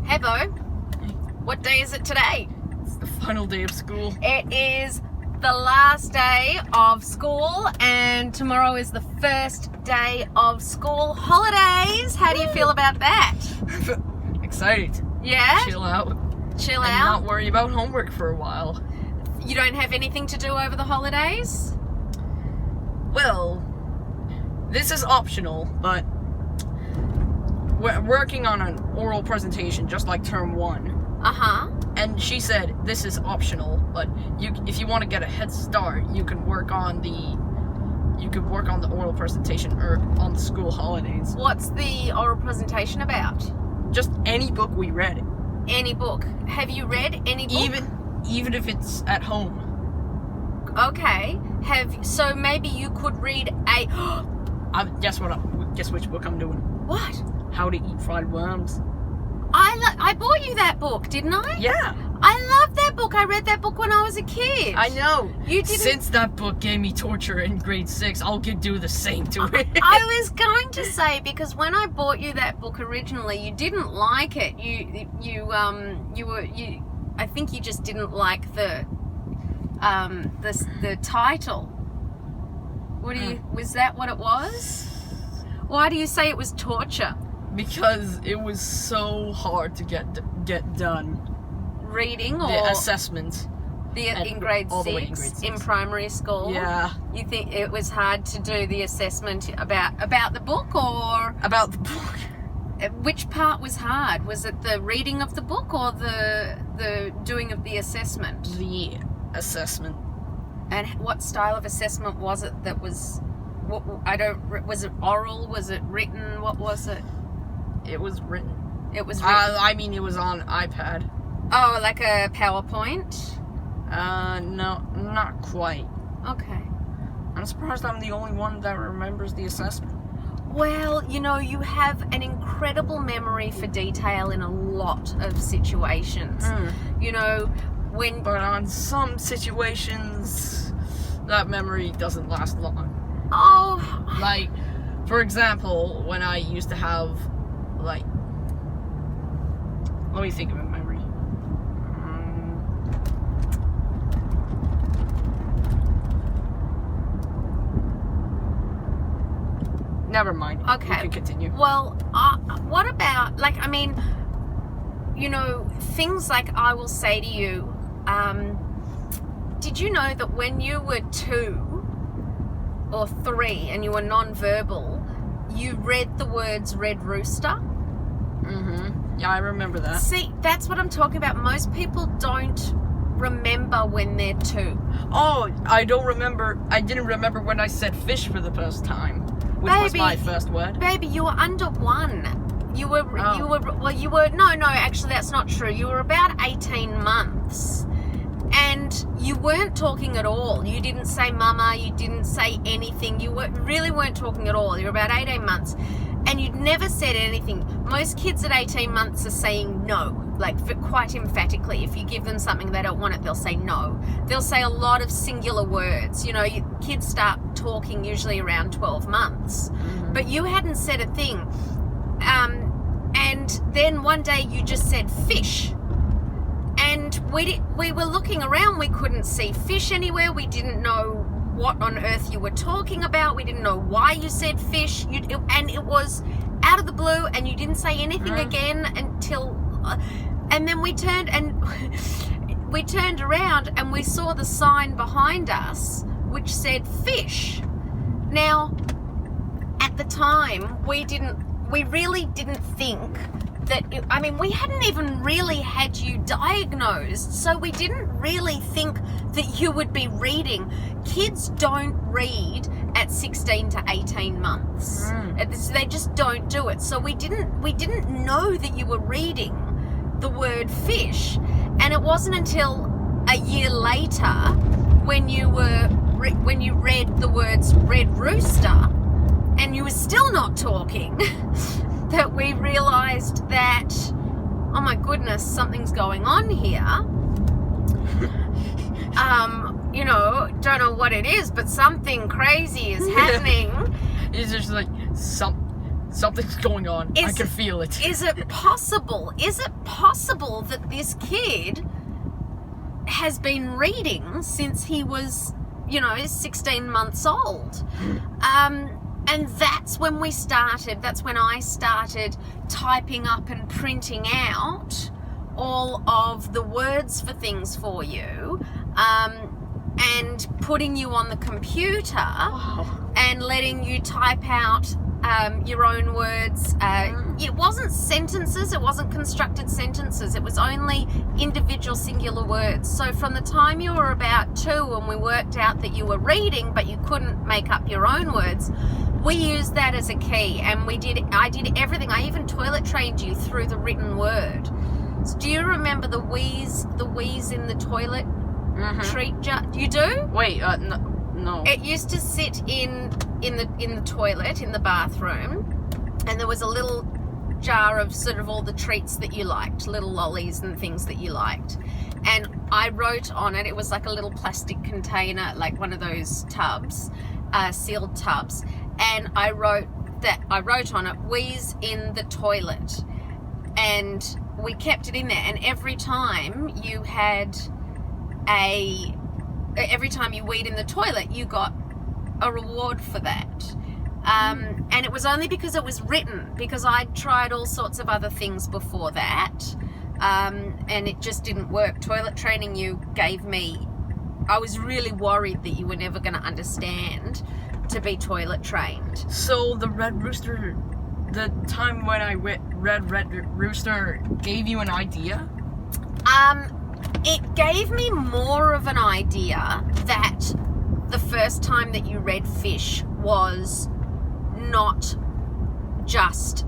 Hey, Bo. What day is it today? It's the final day of school. It is the last day of school, and tomorrow is the first day of school holidays. How do you feel about that? Excited. Yeah? Chill out. Chill And out? not worry about homework for a while. You don't have anything to do over the holidays? Well, this is optional, but we're working on an oral presentation just like term 1. Uh-huh. And she said this is optional, but if you want to get a head start, you can work on the oral presentation or on the school holidays. What's the oral presentation about? Just any book we read. Any book. Have you read any book? Even if it's at home. Okay. So maybe you could read a... Guess which book I'm doing? What? How to Eat Fried Worms. I bought you that book, didn't I? Yeah. I love that book. I read that book when I was a kid. I know. You didn't... Since that book gave me torture in grade 6, I'll do the same to it. I was going to say, because when I bought you that book originally, you didn't like it. I think you just didn't like the title. Was that what it was? Why do you say it was torture? Because it was so hard to get done. Reading or the assessment. In grade 6 in primary school. Yeah. You think it was hard to do the assessment about the book or about the book? Which part was hard? Was it the reading of the book or the doing of the assessment? The assessment. And what style of assessment was it that was... was it oral? Was it written? What was it? It was written. It was written? It was on iPad. Oh, like a PowerPoint? No, not quite. Okay. I'm surprised I'm the only one that remembers the assessment. Well, you have an incredible memory for detail in a lot of situations. But on some situations, that memory doesn't last long. Oh. Like, for example, when I used to have, let me think of a memory. Never mind. Okay. You can continue. Well, what about, things like I will say to you, did you know that when you were 2 or 3 and you were non-verbal, you read the words red rooster? Mm-hmm. Yeah, I remember that. See, that's what I'm talking about. Most people don't remember when they're 2. Oh, I didn't remember when I said fish for the first time, which was my first word. Baby, you were under 1. No, actually that's not true. You were about 18 months. And you weren't talking at all. You didn't say mama, you didn't say anything. You really weren't talking at all. You were about 18 months. And you'd never said anything. Most kids at 18 months are saying no, quite emphatically. If you give them something they don't want it, they'll say no. They'll say a lot of singular words. Kids start talking usually around 12 months. Mm-hmm. But you hadn't said a thing. And then one day you just said fish. And we were looking around, we couldn't see fish anywhere, we didn't know what on earth you were talking about, we didn't know why you said fish, and it was out of the blue, and you didn't say anything again until, and then we turned around and we saw the sign behind us which said fish. Now, at the time, we really didn't think that, we hadn't even really had you diagnosed, so we didn't really think that you would be reading. Kids don't read at 16 to 18 months. They just don't do it. So we didn't know that you were reading the word fish, and it wasn't until a year later when you read the words red rooster, and you were still not talking, that we realized that, oh my goodness, something's going on here. Don't know what it is, but something crazy is happening. It's just like Something's going on. I can feel it. Is it possible? Is it possible that this kid has been reading since he was, 16 months old? And that's when I started typing up and printing out all of the words for things for you, and putting you on the computer and letting you type out your own words. It wasn't sentences, it wasn't constructed sentences, it was only individual singular words. So from the time you were about 2 and we worked out that you were reading but you couldn't make up your own words, we used that as a key, and I did everything. I even toilet trained you through the written word. So do you remember the wheeze in the toilet treat jar? You do? Wait, no. It used to sit in the toilet in the bathroom, and there was a little jar of sort of all the treats that you liked, little lollies and things that you liked. And I wrote on it, it was like a little plastic container, like one of those tubs, sealed tubs, and I wrote on it, wheeze in the toilet. And we kept it in there, and every time you weed in the toilet, you got a reward for that. And it was only because it was written, because I'd tried all sorts of other things before that, and it just didn't work. Toilet training you gave me, I was really worried that you were never going to understand to be toilet trained. So the Red Rooster, the time when I read Red Rooster gave you an idea? It gave me more of an idea that the first time that you read Fish was not just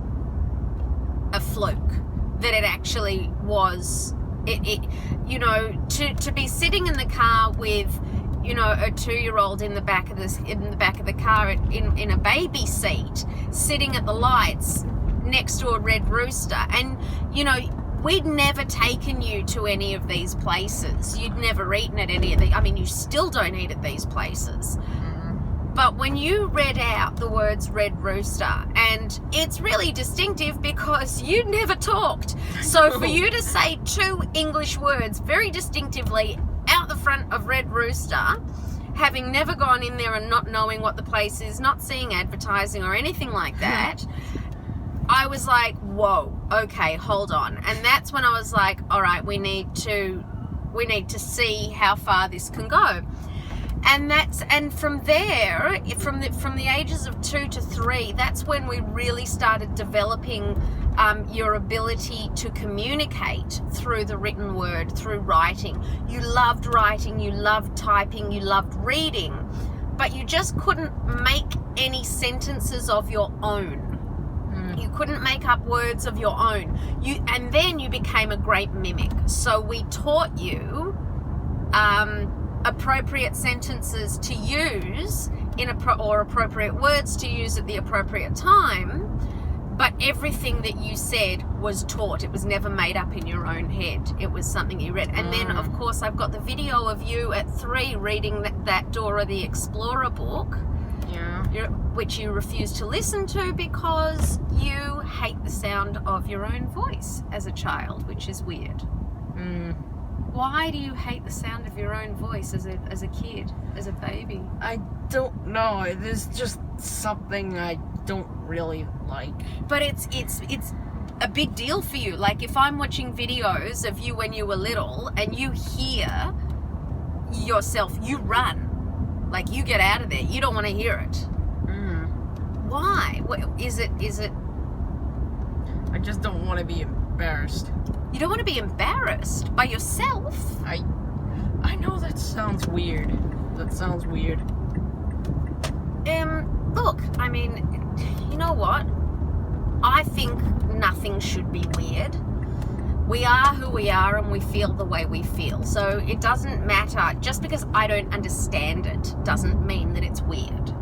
a fluke, that it actually was, to be sitting in the car with, a 2-year-old in the back of the car in a baby seat, sitting at the lights next to a red rooster, and we'd never taken you to any of these places. You'd never eaten at any of the, you still don't eat at these places. But when you read out the words Red Rooster, and it's really distinctive because you never talked. So for you to say 2 English words very distinctively out the front of Red Rooster, having never gone in there and not knowing what the place is, not seeing advertising or anything like that, I was like, whoa, okay, hold on. And that's when I was like, all right, we need to see how far this can go. And from there, from the ages of 2 to 3, that's when we really started developing your ability to communicate through the written word, through writing. You loved writing, you loved typing, you loved reading, but you just couldn't make any sentences of your own. You couldn't make up words of your own. And then you became a great mimic. So we taught you appropriate sentences to use or appropriate words to use at the appropriate time. But everything that you said was taught. It was never made up in your own head. It was something you read. And then, of course, I've got the video of you at 3 reading that Dora the Explorer book. Yeah. Which you refuse to listen to because you hate the sound of your own voice as a child, which is weird. Why do you hate the sound of your own voice as a kid, as a baby? I don't know. There's just something I don't really like. But it's a big deal for you. Like if I'm watching videos of you when you were little and you hear yourself, you run. Like you get out of there. You don't want to hear it. Why? What, is it? I just don't want to be embarrassed. You don't want to be embarrassed by yourself? I know that sounds weird. Look, you know what? I think nothing should be weird. We are who we are and we feel the way we feel. So it doesn't matter. Just because I don't understand it doesn't mean that it's weird.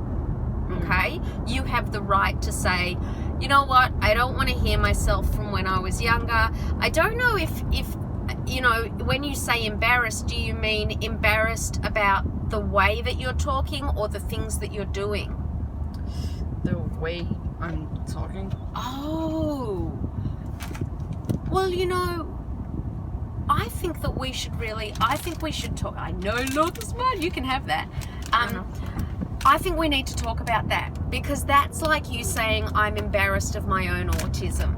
Okay? You have the right to say, you know what, I don't want to hear myself from when I was younger. I don't know if when you say embarrassed, do you mean embarrassed about the way that you're talking or the things that you're doing? The way I'm talking. Oh. Well, you know, I think that we should talk. I know, look, smart, you can have that. I think we need to talk about that, because that's like you saying I'm embarrassed of my own autism.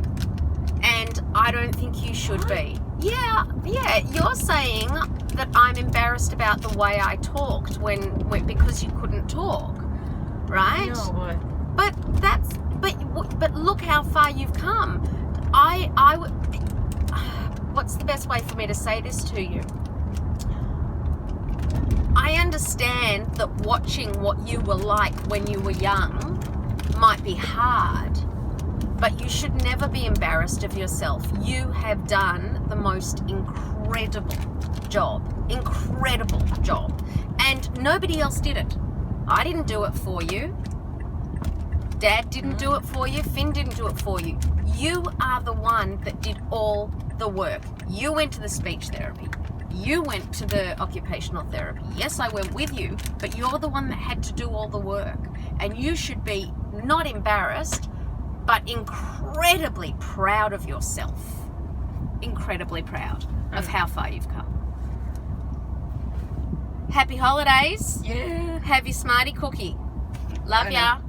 And I don't think you should be. Yeah, you're saying that I'm embarrassed about the way I talked when because you couldn't talk, right? No, But look how far you've come. What's the best way for me to say this to you? I understand that watching what you were like when you were young might be hard, but you should never be embarrassed of yourself. You have done the most incredible job, and nobody else did it. I didn't do it for you. Dad didn't do it for you. Finn didn't do it for you. You are the one that did all the work. You went to the speech therapy. You went to the occupational therapy. Yes, I went with you, but you're the one that had to do all the work. And you should be not embarrassed, but incredibly proud of yourself. Incredibly proud of how far you've come. Happy holidays. Yeah. Have your Smarty cookie. Love I ya. know.